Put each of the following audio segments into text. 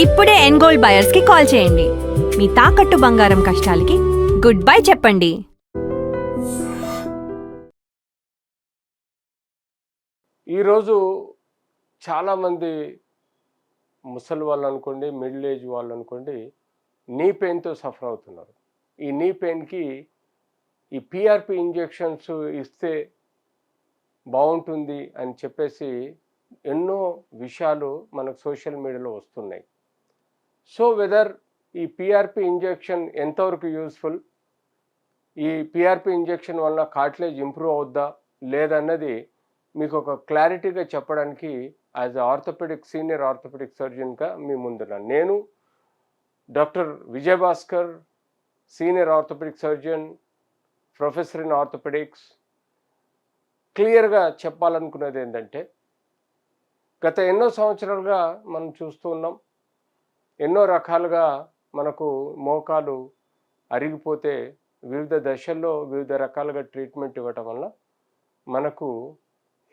ఇప్పుడే ఎన్గోల్డ్ బయర్స్ కి కాల్ చేయండి. మీ తాకట్టు బంగారం కష్టాలకి గుడ్ బై చెప్పండి. ఈరోజు చాలామంది ముసలి వాళ్ళు అనుకోండి, మిడిల్ ఏజ్ వాళ్ళు అనుకోండి, నీ పెయిన్తో సఫర్ అవుతున్నారు. ఈ నీ పెయిన్కి ఈ పిఆర్పి ఇంజెక్షన్స్ ఇస్తే బాగుంటుంది అని చెప్పేసి ఎన్నో విషయాలు మనకు సోషల్ మీడియాలో వస్తున్నాయి. సో వెదర్ ఈ పిఆర్పి ఇంజెక్షన్ ఎంతవరకు యూస్ఫుల్, ఈ పిఆర్పి ఇంజెక్షన్ వల్ల కార్టిలేజ్ ఇంప్రూవ్ అవుద్దా లేదన్నది మీకు ఒక క్లారిటీగా చెప్పడానికి యాజ్ ఆర్థోపెడిక్ సీనియర్ ఆర్థోపెడిక్ సర్జన్గా మీ ముందున్నాను. నేను doctor Vijayabhaskar, senior orthopaedic surgeon, professor in orthopaedics. క్లియర్గా చెప్పాలనుకున్నది ఏంటంటే, గత ఎన్నో సంవత్సరాలుగా మనం చూస్తూ ఉన్నాం, ఎన్నో రకాలుగా మనకు మోకాలు అరిగిపోతే వివిధ దశల్లో వివిధ రకాలుగా ట్రీట్మెంట్ ఇవ్వటం వల్ల మనకు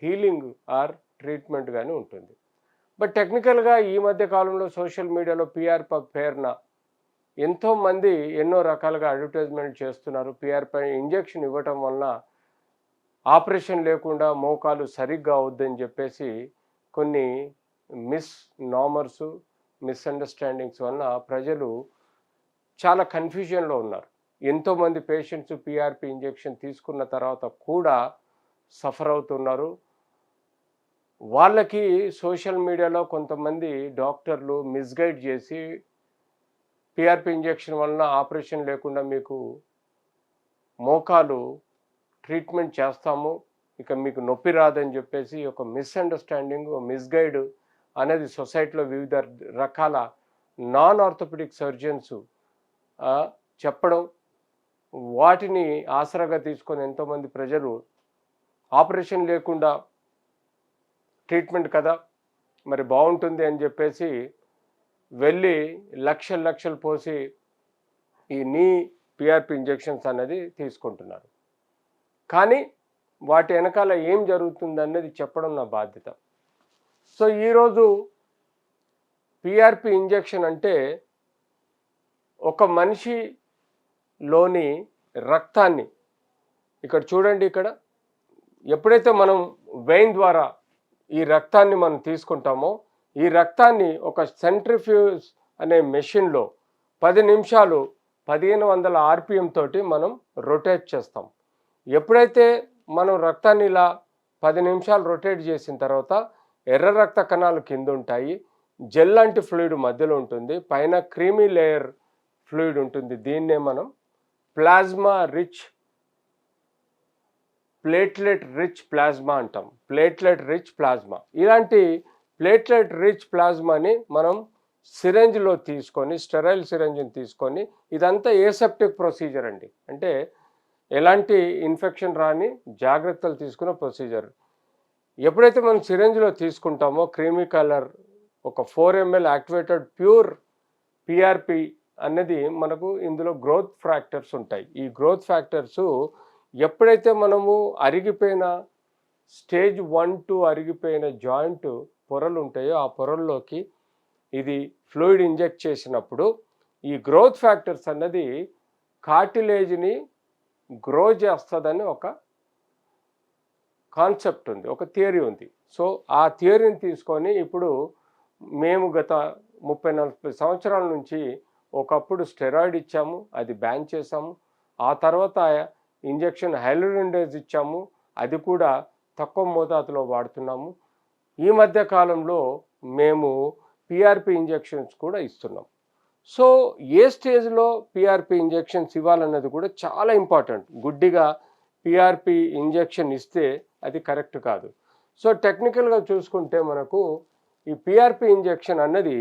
హీలింగ్ ఆర్ ట్రీట్మెంట్ కానీ ఉంటుంది. బట్ టెక్నికల్గా ఈ మధ్య కాలంలో సోషల్ మీడియాలో పిఆర్పి పేరున ఎంతోమంది ఎన్నో రకాలుగా అడ్వర్టైజ్మెంట్ చేస్తున్నారు. పిఆర్పి ఇంజెక్షన్ ఇవ్వటం వలన ఆపరేషన్ లేకుండా మోకాలు సరిగ్గా అవుద్దని చెప్పేసి కొన్ని మిస్అండర్స్టాండింగ్స్ వలన ప్రజలు చాలా కన్ఫ్యూజన్లో ఉన్నారు. ఎంతోమంది పేషెంట్స్ పిఆర్పి ఇంజెక్షన్ తీసుకున్న తర్వాత కూడా సఫర్ అవుతున్నారు. వాళ్ళకి సోషల్ మీడియాలో కొంతమంది డాక్టర్లు మిస్గైడ్ చేసి పిఆర్పి ఇంజెక్షన్ వలన ఆపరేషన్ లేకుండా మీకు మోకాలు ట్రీట్మెంట్ చేస్తాము, ఇక మీకు నొప్పి రాదని చెప్పేసి ఒక మిస్అండర్స్టాండింగ్, మిస్గైడ్ అనేది సొసైటీలో వివిధ రకాల నాన్ ఆర్థోపెడిక్ సర్జన్స్ చెప్పడం, వాటిని ఆసరాగా తీసుకొని ఎంతోమంది ప్రజలు ఆపరేషన్ లేకుండా ట్రీట్మెంట్ కదా మరి బాగుంటుంది అని చెప్పేసి వెళ్ళి లక్షలు పోసి ఈ నీ పిఆర్పి ఇంజెక్షన్స్ అనేది తీసుకుంటున్నారు. కానీ వాటి వెనకాల ఏం జరుగుతుంది అన్నది చెప్పడం నా బాధ్యత. సో ఈరోజు పిఆర్పి ఇంజెక్షన్ అంటే ఒక మనిషిలోని రక్తాన్ని, ఇక్కడ చూడండి, ఇక్కడ ఎప్పుడైతే మనం వెయిన్ ద్వారా ఈ రక్తాన్ని మనం తీసుకుంటామో, ఈ రక్తాన్ని ఒక సెంట్రిఫ్యూజ్ అనే మెషిన్లో 10 నిమిషాలు 1500 RPM తోటి మనం రొటేట్ చేస్తాం. ఎప్పుడైతే మనం రక్తాన్ని ఇలా 10 నిమిషాలు రొటేట్ చేసిన తర్వాత ఎర్ర రక్త కణాలు కింద ఉంటాయి, జెల్ లాంటి ఫ్లూయిడ్ మధ్యలో ఉంటుంది, పైన క్రీమీ లేయర్ ఫ్లూయిడ్ ఉంటుంది. దీన్నే మనం ప్లేట్లెట్ రిచ్ ప్లాస్మా అంటాం. ప్లేట్లెట్ రిచ్ ప్లాస్మా, ఇలాంటి ప్లేట్లెట్ రిచ్ ప్లాస్మాని మనం సిరెంజ్లో తీసుకొని, స్టెరైల్ సిరెంజ్ని తీసుకొని, ఇదంతా ఏసెప్టిక్ ప్రొసీజర్ అండి. అంటే ఎలాంటి ఇన్ఫెక్షన్ రాని జాగ్రత్తలు తీసుకున్న ప్రొసీజర్. ఎప్పుడైతే మనం సిరెంజ్లో తీసుకుంటామో క్రీమీ కలర్ ఒక 4 ml యాక్టివేటెడ్ ప్యూర్ పిఆర్పి అనేది మనకు ఇందులో గ్రోత్ ఫ్యాక్టర్స్ ఉంటాయి. ఈ గ్రోత్ ఫ్యాక్టర్స్ ఎప్పుడైతే మనము అరిగిపోయిన స్టేజ్ 1, 2 అరిగిపోయిన జాయింట్ పొరలు ఉంటాయో ఆ పొరల్లోకి ఇది ఫ్లూయిడ్ ఇంజెక్ట్ చేసినప్పుడు ఈ గ్రోత్ ఫ్యాక్టర్స్ అన్నది కార్టిలేజ్ని గ్రో చేస్తుందని ఒక కాన్సెప్ట్ ఉంది, ఒక థియరీ ఉంది. సో ఆ థియరీని తీసుకొని ఇప్పుడు మేము గత 30-40 సంవత్సరాల నుంచి ఒకప్పుడు స్టెరాయిడ్ ఇచ్చాము, అది బ్యాన్ చేసాము. ఆ తర్వాత ఇంజెక్షన్ హైలూరినిడేజ్ ఇచ్చాము, అది కూడా తక్కువ మోతాదులో వాడుతున్నాము. ఈ మధ్య కాలంలో మేము పిఆర్పి ఇంజెక్షన్స్ కూడా ఇస్తున్నాం. సో ఏ స్టేజ్లో పిఆర్పి ఇంజెక్షన్స్ ఇవ్వాలన్నది కూడా చాలా ఇంపార్టెంట్. గుడ్డిగా పిఆర్పి ఇంజెక్షన్ ఇస్తే అది కరెక్ట్ కాదు. సో టెక్నికల్గా చూసుకుంటే మనకు ఈ పిఆర్పి ఇంజెక్షన్ అన్నది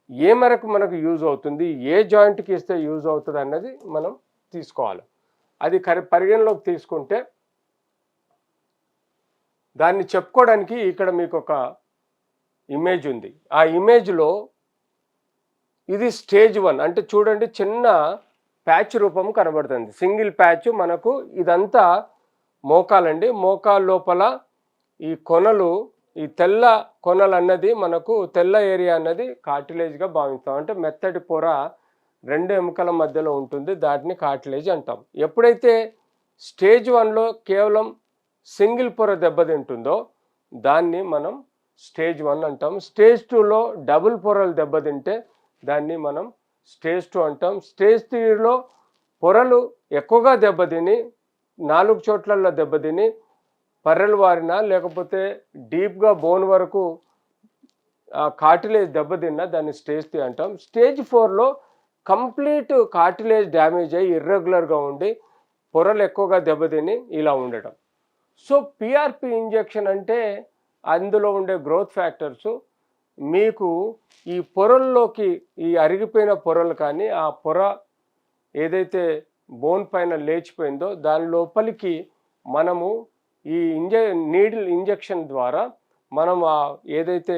ఏ మేరకు మనకు యూజ్ అవుతుంది, ఏ జాయింట్కి ఇస్తే యూజ్ అవుతుంది అన్నది మనం తీసుకోవాలి. అది పరిగణలోకి తీసుకుంటే దాన్ని చెప్పుకోవడానికి ఇక్కడ మీకు ఒక ఇమేజ్ ఉంది. ఆ ఇమేజ్లో ఇది స్టేజ్ 1 అంటే చూడండి, చిన్న ప్యాచ్ రూపం కనబడుతుంది, సింగిల్ ప్యాచ్. మనకు ఇదంతా మోకాలండి. మోకాలు లోపల ఈ కొనలు ఈ తెల్ల కొనలు అన్నది మనకు తెల్ల ఏరియా అన్నది కార్టిలేజ్గా భావిస్తాం. అంటే మెత్తటి పొర రెండు ఎముకల మధ్యలో ఉంటుంది, దాటిని కార్టిలేజ్ అంటాం. ఎప్పుడైతే స్టేజ్ 1లో కేవలం సింగిల్ పొర దెబ్బతింటుందో దాన్ని మనం స్టేజ్ 1 అంటాం. స్టేజ్ 2లో డబుల్ పొరలు దెబ్బతింటే దాన్ని మనం స్టేజ్ 2 అంటాం. స్టేజ్ 3లో పొరలు ఎక్కువగా దెబ్బతిని 4 చోట్లలో దెబ్బతిని పర్రెలు వారిన లేకపోతే డీప్గా బోన్ వరకు కార్టిలేజ్ దెబ్బతిన్నా దాన్ని స్టేజ్ 3 అంటాం. స్టేజ్ 4లో కంప్లీట్ కార్టిలేజ్ డ్యామేజ్ అయ్యి ఇర్రెగ్యులర్గా ఉండి పొరలు ఎక్కువగా దెబ్బతిని ఇలా ఉండటం. సో పిఆర్పి ఇంజెక్షన్ అంటే అందులో ఉండే గ్రోత్ ఫ్యాక్టర్స్ మీకు ఈ పొరల్లోకి ఈ అరిగిపోయిన పొరలు కానీ ఆ పొర ఏదైతే బోన్ పైన లేచిపోయిందో దాని లోపలికి మనము ఈ నీడిల్ ఇంజెక్షన్ ద్వారా మనం ఏదైతే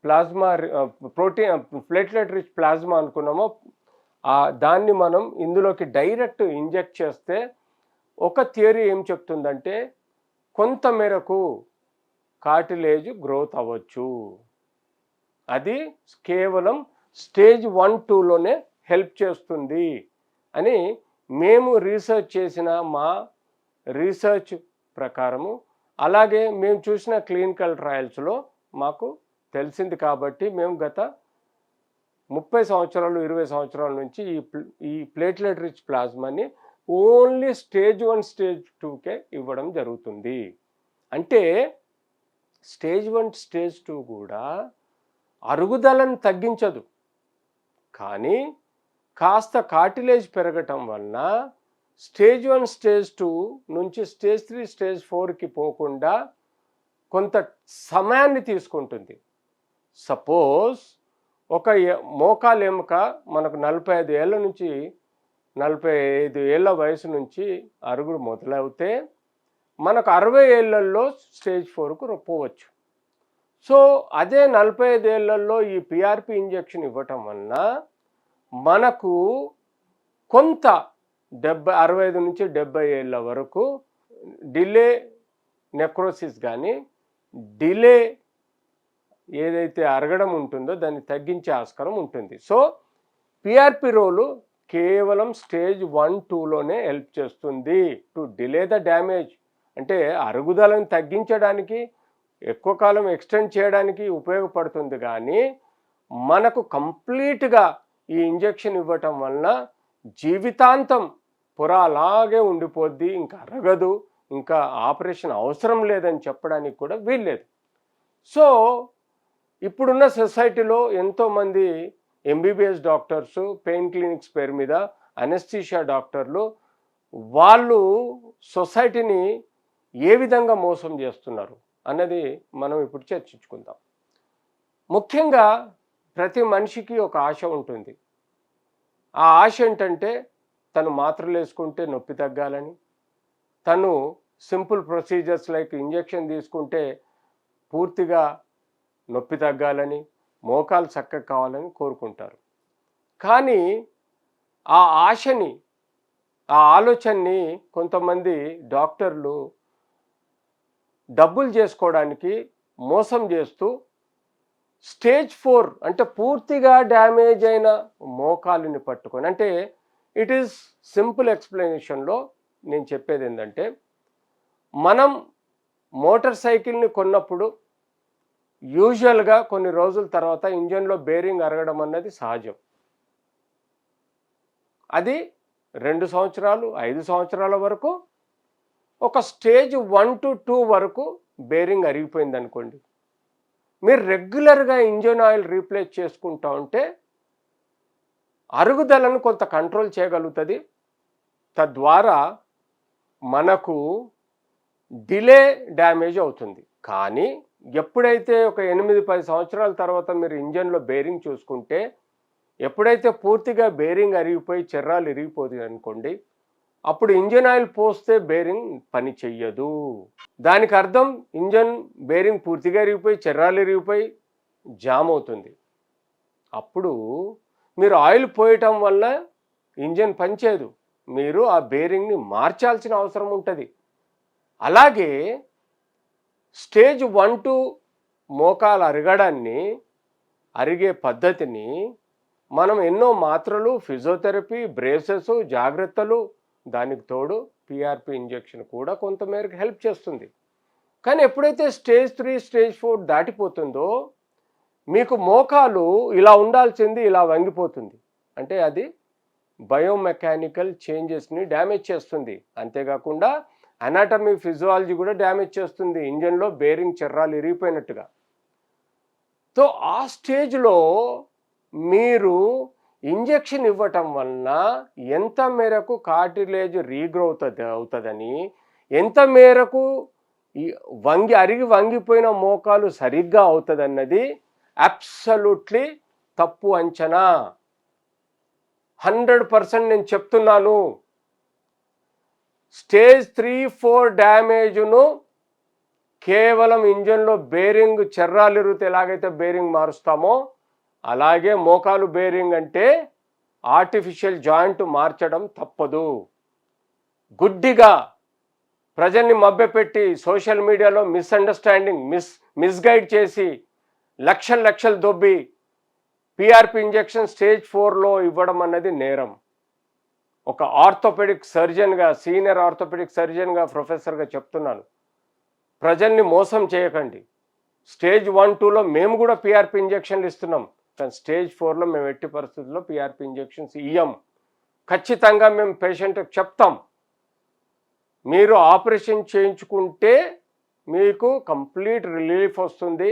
plasma protein platelet rich plasma అనుకున్నామో దాన్ని మనం ఇందులోకి డైరెక్ట్ ఇంజెక్ట్ చేస్తే ఒక థియరీ ఏం చెప్తుందంటే కొంత మేరకు కార్టిలేజ్ గ్రోత్ అవ్వచ్చు. అది కేవలం స్టేజ్ 1-2లోనే హెల్ప్ చేస్తుంది అని మేము రీసెర్చ్ చేసిన మా రీసెర్చ్ ప్రకారము, అలాగే మేము చూసిన క్లినికల్ ట్రయల్స్లో మాకు తెలిసింది. కాబట్టి మేము గత 30 సంవత్సరాలు 20 సంవత్సరాల నుంచి ఈ ప్లేట్లెట్ రిచ్ ప్లాస్మాని ఓన్లీ స్టేజ్ 1 స్టేజ్ 2కే ఇవ్వడం జరుగుతుంది. అంటే స్టేజ్ 1 స్టేజ్ 2 కూడా అరుగుదలను తగ్గించదు, కానీ కాస్త కార్టిలేజ్ పెరగటం వలన స్టేజ్ 1 స్టేజ్ 2 నుంచి స్టేజ్ 3 స్టేజ్ 4కి పోకుండా కొంత సమయాన్ని తీసుకుంటుంది. సపోజ్ ఒక మోకాలు ఎముక మనకు 45 ఏళ్ళ నుంచి 45 ఏళ్ళ వయసు నుంచి అరుగుడు మొదలవుతే మనకు 60 ఏళ్లలో స్టేజ్ 4కు పోవచ్చు. సో అదే 45 ఏళ్లలో ఈ పిఆర్పి ఇంజెక్షన్ ఇవ్వటం వలన మనకు కొంత 65 నుంచి 70 ఏళ్ళ వరకు డిలే నెక్రోసిస్ కానీ డిలే ఏదైతే అరగడం ఉంటుందో దాన్ని తగ్గించే ఆస్కారం ఉంటుంది. సో పిఆర్పి రోలు కేవలం స్టేజ్ 1-2లోనే హెల్ప్ చేస్తుంది టు డిలే ద డ్యామేజ్. అంటే అరుగుదలను తగ్గించడానికి ఎక్కువ కాలం ఎక్స్టెండ్ చేయడానికి ఉపయోగపడుతుంది, కానీ మనకు కంప్లీట్గా ఈ ఇంజెక్షన్ ఇవ్వటం వలన జీవితాంతం పొర అలాగే ఉండిపోద్ది, ఇంకా అరగదు, ఇంకా ఆపరేషన్ అవసరం లేదని చెప్పడానికి కూడా వీల్లేదు. సో ఇప్పుడున్న సొసైటీలో ఎంతోమంది ఎంబీబీఎస్ డాక్టర్స్ పెయిన్ క్లినిక్స్ పేరు మీద అనెస్థీషియా డాక్టర్లు వాళ్ళు సొసైటీని ఏ విధంగా మోసం చేస్తున్నారు అన్నది మనం ఇప్పుడు చర్చించుకుందాం. ముఖ్యంగా ప్రతి మనిషికి ఒక ఆశ ఉంటుంది. ఆ ఆశ ఏంటంటే తను మాత్రలు వేసుకుంటే నొప్పి తగ్గాలని, తను సింపుల్ ప్రొసీజర్స్ లైక్ ఇంజెక్షన్ తీసుకుంటే పూర్తిగా నొప్పి తగ్గాలని, మోకాలు చక్కగా కావాలని కోరుకుంటారు. కానీ ఆ ఆశని ఆ ఆలోచనని కొంతమంది డాక్టర్లు డబ్బులు చేసుకోవడానికి మోసం చేస్తూ స్టేజ్ 4 అంటే పూర్తిగా డ్యామేజ్ అయిన మోకాలుని పట్టుకొని, అంటే ఇట్ ఈస్ సింపుల్ ఎక్స్ప్లెనేషన్లో నేను చెప్పేది ఏంటంటే, మనం మోటార్ సైకిల్ని కొన్నప్పుడు యూజువల్గా కొన్ని రోజుల తర్వాత ఇంజన్లో బేరింగ్ అరగడం అన్నది సహజం. అది 2 సంవత్సరాలు 5 సంవత్సరాల వరకు ఒక స్టేజ్ 1 to 2 వరకు బేరింగ్ అరిగిపోయింది అనుకోండి, మీరు రెగ్యులర్గా ఇంజన్ ఆయిల్ రీప్లేస్ చేసుకుంటా ఉంటే అరుగుదలను కొంత కంట్రోల్ చేయగలుగుతుంది. తద్వారా మనకు డిలే డ్యామేజ్ అవుతుంది. కానీ ఎప్పుడైతే ఒక 8-10 సంవత్సరాల తర్వాత మీరు ఇంజన్లో బేరింగ్ చూసుకుంటే, ఎప్పుడైతే పూర్తిగా బేరింగ్ అరిగిపోయి చెర్రాలు ఇరిగిపోతుంది అనుకోండి, అప్పుడు ఇంజన్ ఆయిల్ పోస్తే బేరింగ్ పని చెయ్యదు. దానికి అర్థం ఇంజన్ బేరింగ్ పూర్తిగా ఇరిగిపోయి చెర్రాలు ఇరిగిపోయి జామ్ అవుతుంది. అప్పుడు మీరు ఆయిల్ పోయటం వల్ల ఇంజన్ పనిచేయదు, మీరు ఆ బేరింగ్ని మార్చాల్సిన అవసరం ఉంటుంది. అలాగే స్టేజ్ 1, 2 మోకాలు అరగడాన్ని, అరిగే పద్ధతిని మనం ఎన్నో మాత్రలు, ఫిజియోథెరపీ, బ్రేసెస్, జాగ్రత్తలు, దానికి తోడు పిఆర్పి ఇంజెక్షన్ కూడా కొంతమేరకు హెల్ప్ చేస్తుంది. కానీ ఎప్పుడైతే స్టేజ్ 3, స్టేజ్ 4 దాటిపోతుందో మీకు మోకాలు ఇలా ఉండాల్సింది ఇలా వంగిపోతుంది. అంటే అది బయోమెకానికల్ చేంజెస్ని డ్యామేజ్ చేస్తుంది. అంతేకాకుండా అనాటమీ, ఫిజియాలజీ కూడా డ్యామేజ్ చేస్తుంది. ఇంజన్లో బేరింగ్ చర్రాలు ఇరిగిపోయినట్టుగా. సో ఆ స్టేజ్లో మీరు ఇంజెక్షన్ ఇవ్వటం వలన ఎంత మేరకు కార్టిలేజ్ రీగ్రోత్ అవుతుందని, ఎంత మేరకు అరిగి వంగిపోయిన మోకాలు సరిగ్గా అవుతుందన్నది అబ్సల్యూట్లీ తప్పు అంచనా. 100% నేను చెప్తున్నాను. స్టేజ్ 3, 4 డ్యామేజ్ను కేవలం ఇంజన్లో బేరింగ్ చర్రాలు ఇరిగితే ఎలాగైతే బేరింగ్ మారుస్తామో అలాగే మోకాలు బేరింగ్ అంటే ఆర్టిఫిషియల్ జాయింట్ మార్చడం తప్పదు. గుడ్డిగా ప్రజల్ని మభ్యపెట్టి సోషల్ మీడియాలో మిస్అండర్స్టాండింగ్, మిస్గైడ్ చేసి లక్షలు దొబ్బి పిఆర్పి ఇంజెక్షన్ స్టేజ్ 4లో ఇవ్వడం అన్నది నేరం. ఒక ఆర్థోపెడిక్ సర్జన్గా, సీనియర్ ఆర్థోపెడిక్ సర్జన్గా, ప్రొఫెసర్గా చెప్తున్నాను, ప్రజల్ని మోసం చేయకండి. స్టేజ్ 1, 2లో మేము కూడా పిఆర్పి ఇంజెక్షన్లు ఇస్తున్నాం. కానీ స్టేజ్ 4లో మేము ఎట్టి పరిస్థితుల్లో పిఆర్పి ఇంజెక్షన్స్ ఇయ్యం. ఖచ్చితంగా మేము పేషెంట్కి చెప్తాం, మీరు ఆపరేషన్ చేయించుకుంటే మీకు కంప్లీట్ రిలీఫ్ వస్తుంది,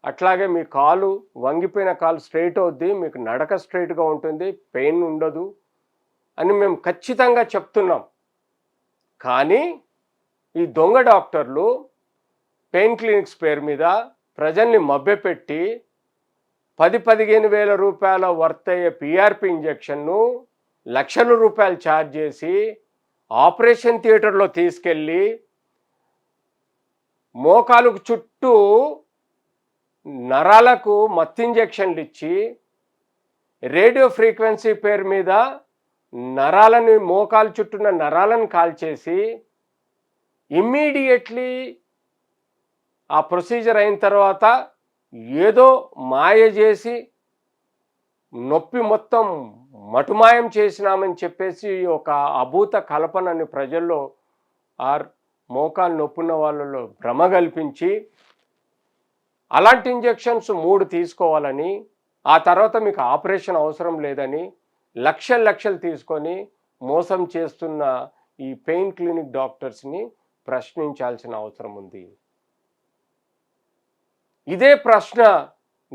అట్లాగే మీ కాలు, వంగిపోయిన కాలు స్ట్రైట్ అవుద్ది, మీకు నడక స్ట్రైట్గా ఉంటుంది, పెయిన్ ఉండదు అని మేము ఖచ్చితంగా చెప్తున్నాం. కానీ ఈ దొంగ డాక్టర్లు పెయిన్ క్లినిక్స్ పేరు మీద ప్రజల్ని మభ్యపెట్టి 10-15 వేల రూపాయల వర్త్ అయ్యే పిఆర్పి ఇంజెక్షన్ను లక్షల రూపాయలు ఛార్జ్ చేసి ఆపరేషన్ థియేటర్లో తీసుకెళ్ళి మోకాలుకు చుట్టూ నరాలకు మత్తు ఇంజెక్షన్లు ఇచ్చి రేడియో ఫ్రీక్వెన్సీ పేరు మీద నరాలని, మోకాలు చుట్టూన్న నరాలను కాల్చేసి ఇమ్మీడియట్లీ ఆ ప్రొసీజర్ అయిన తర్వాత ఏదో మాయ చేసి నొప్పి మొత్తం మటుమాయం చేసినామని చెప్పేసి ఒక అభూత కల్పనని ప్రజల్లో మోకాలు నొప్పున్న వాళ్ళలో భ్రమ కల్పించి అలాంటి ఇంజెక్షన్స్ 3 తీసుకోవాలని, ఆ తర్వాత మీకు ఆపరేషన్ అవసరం లేదని లక్షలు తీసుకొని మోసం చేస్తున్న ఈ పెయిన్ క్లినిక్ డాక్టర్స్ని ప్రశ్నించాల్సిన అవసరం ఉంది. ఇదే ప్రశ్న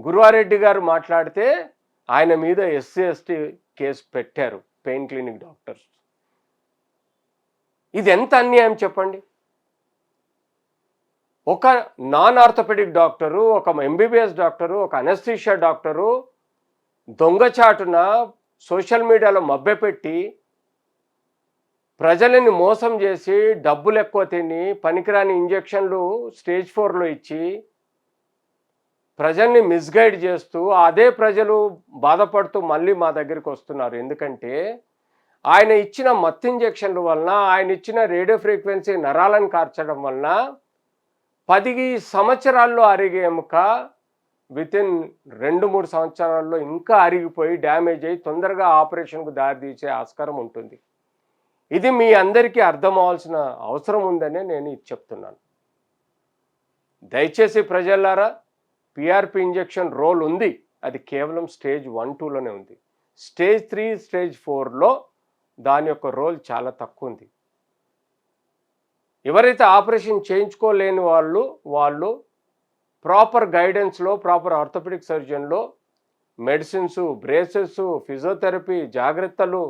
గురువారెడ్డి గారు మాట్లాడితే ఆయన మీద SC/ST కేసు పెట్టారు పెయిన్ క్లినిక్ డాక్టర్స్. ఇది ఎంత అన్యాయం చెప్పండి. ఒక నాన్ ఆర్థోపెడిక్ డాక్టరు, ఒక MBBS డాక్టరు, ఒక అనస్థీషియా డాక్టరు దొంగచాటున సోషల్ మీడియాలో మభ్యపెట్టి ప్రజలని మోసం చేసి డబ్బులు ఎక్కువ తిని పనికిరాని ఇంజెక్షన్లు స్టేజ్ 4లో ఇచ్చి ప్రజల్ని మిస్గైడ్ చేస్తూ అదే ప్రజలు బాధపడుతూ మళ్ళీ మా దగ్గరికి వస్తున్నారు. ఎందుకంటే ఆయన ఇచ్చిన మత్తు ఇంజెక్షన్ల వలన, ఆయన ఇచ్చిన రేడియో ఫ్రీక్వెన్సీ నరాలను కార్చడం వలన 10 సంవత్సరాల్లో అరిగే ఎముక వితిన్ 2-3 సంవత్సరాల్లో ఇంకా అరిగిపోయి డ్యామేజ్ అయ్యి తొందరగా ఆపరేషన్కు దారితీసే ఆస్కారం ఉంటుంది. ఇది మీ అందరికీ అర్థం అవ్వాల్సిన అవసరం ఉందనే నేను ఇది చెప్తున్నాను. దయచేసి ప్రజలారా, పిఆర్పి ఇంజెక్షన్ రోల్ ఉంది, అది కేవలం స్టేజ్ 1, 2లోనే ఉంది. స్టేజ్ 3, స్టేజ్ 4లో దాని యొక్క రోల్ చాలా తక్కువ ఉంది. ఎవరైతే ఆపరేషన్ చేయించుకోలేని వాళ్ళు ప్రాపర్ గైడెన్స్లో, ప్రాపర్ ఆర్థోపెడిక్ సర్జన్లో మెడిసిన్స్, బ్రేసెస్, ఫిజియోథెరపీ, జాగ్రత్తలు,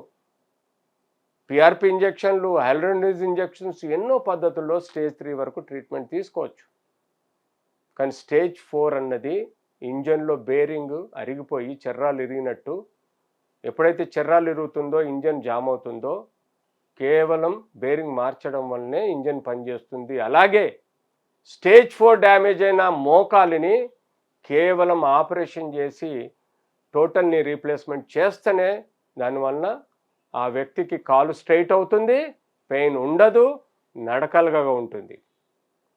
పిఆర్పి ఇంజెక్షన్లు, హైలరైనిస్ ఇంజెక్షన్స్, ఎన్నో పద్ధతుల్లో స్టేజ్ 3 వరకు ట్రీట్మెంట్ తీసుకోవచ్చు. కానీ స్టేజ్ 4 అన్నది ఇంజన్లో బేరింగ్ అరిగిపోయి చర్రాలు ఇరిగినట్టు, ఎప్పుడైతే చర్రాలు ఇరుగుతుందో ఇంజన్ జామ్ అవుతుందో కేవలం బేరింగ్ మార్చడం వల్లనే ఇంజన్ పనిచేస్తుంది. అలాగే స్టేజ్ 4 డ్యామేజ్ అయిన మోకాలిని కేవలం ఆపరేషన్ చేసి టోటల్ నీ రీప్లేస్మెంట్ చేస్తేనే దానివల్ల ఆ వ్యక్తికి కాలు స్ట్రైట్ అవుతుంది, పెయిన్ ఉండదు, నడకలుగా ఉంటుంది.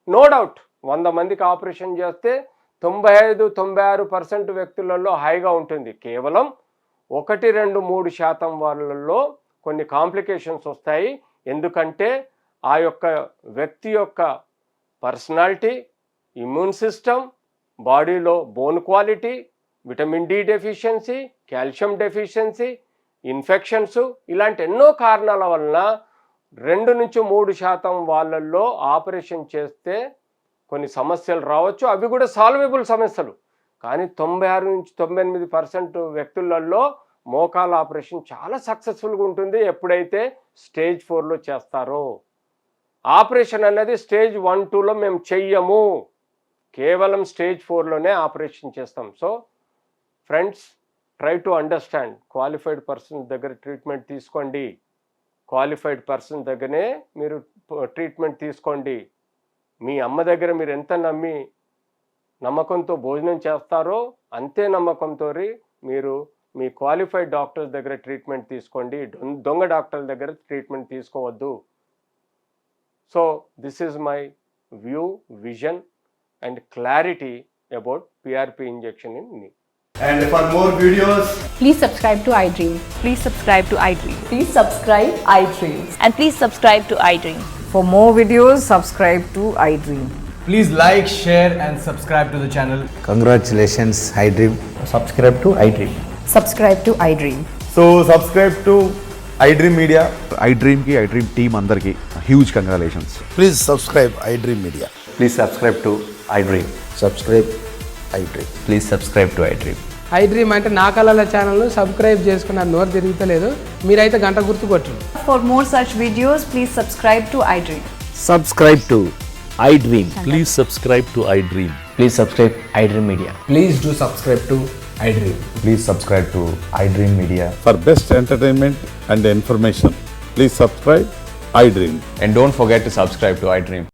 నో డౌట్ 100 మందికి ఆపరేషన్ చేస్తే 95-96% వ్యక్తులలో హాయిగా ఉంటుంది. కేవలం 1-2-3% వాళ్ళల్లో కొన్ని కాంప్లికేషన్స్ వస్తాయి. ఎందుకంటే ఆ యొక్క వ్యక్తి యొక్క పర్సనాలిటీ, ఇమ్యూన్ సిస్టమ్, బాడీలో bone quality, vitamin D deficiency, calcium deficiency, infections, ఇలాంటి ఎన్నో కారణాల వలన 2-3% వాళ్ళల్లో ఆపరేషన్ చేస్తే కొన్ని సమస్యలు రావచ్చు. అవి కూడా సాల్వబుల్ సమస్యలు. కానీ 96-98% వ్యక్తులలో మోకాల ఆపరేషన్ చాలా సక్సెస్ఫుల్గా ఉంటుంది ఎప్పుడైతే స్టేజ్ 4లో చేస్తారో. ఆపరేషన్ అనేది స్టేజ్ 1-2లో మేము చెయ్యము, కేవలం స్టేజ్ 4లోనే ఆపరేషన్ చేస్తాం. So friends, try to understand. Qualified person దగ్గర ట్రీట్మెంట్ తీసుకోండి, క్వాలిఫైడ్ పర్సన్ దగ్గరనే మీరు ట్రీట్మెంట్ తీసుకోండి. మీ అమ్మ దగ్గర మీరు ఎంత నమ్మకంతో భోజనం చేస్తారో అంతే నమ్మకంతో మీరు మీ క్వాలిఫైడ్ డాక్టర్స్ దగ్గర ట్రీట్మెంట్ తీసుకోండి. దొంగ డాక్టర్ల దగ్గర ట్రీట్మెంట్ తీసుకోవద్దు. So this is my vision and clarity about PRP injection in knee. And for more videos, Please subscribe to iDream. Please subscribe to iDream. Please subscribe iDream. And please subscribe to iDream. For more videos, subscribe to iDream. please like, share and subscribe to the channel. Congratulations, iDream. Subscribe to iDream. Subscribe to iDream. So subscribe to iDream Media. iDream team andarki huge congratulations. Please subscribe iDream Media. Please subscribe to iDream. Subscribe iDream. Please subscribe to iDream. iDream అంటే నా కళల ఛానల్ను subscribe చేసుకున్న నోరు తిరుగుతలేదు, మీరైతే గంట గుర్తు కొట్టండి. For more such videos, please subscribe to iDream. Subscribe to iDream. Please subscribe to iDream. Please subscribe iDream Media. Please do subscribe to iDream. Please subscribe to iDream Media. For best entertainment and information, please subscribe iDream. And don't forget to subscribe to iDream.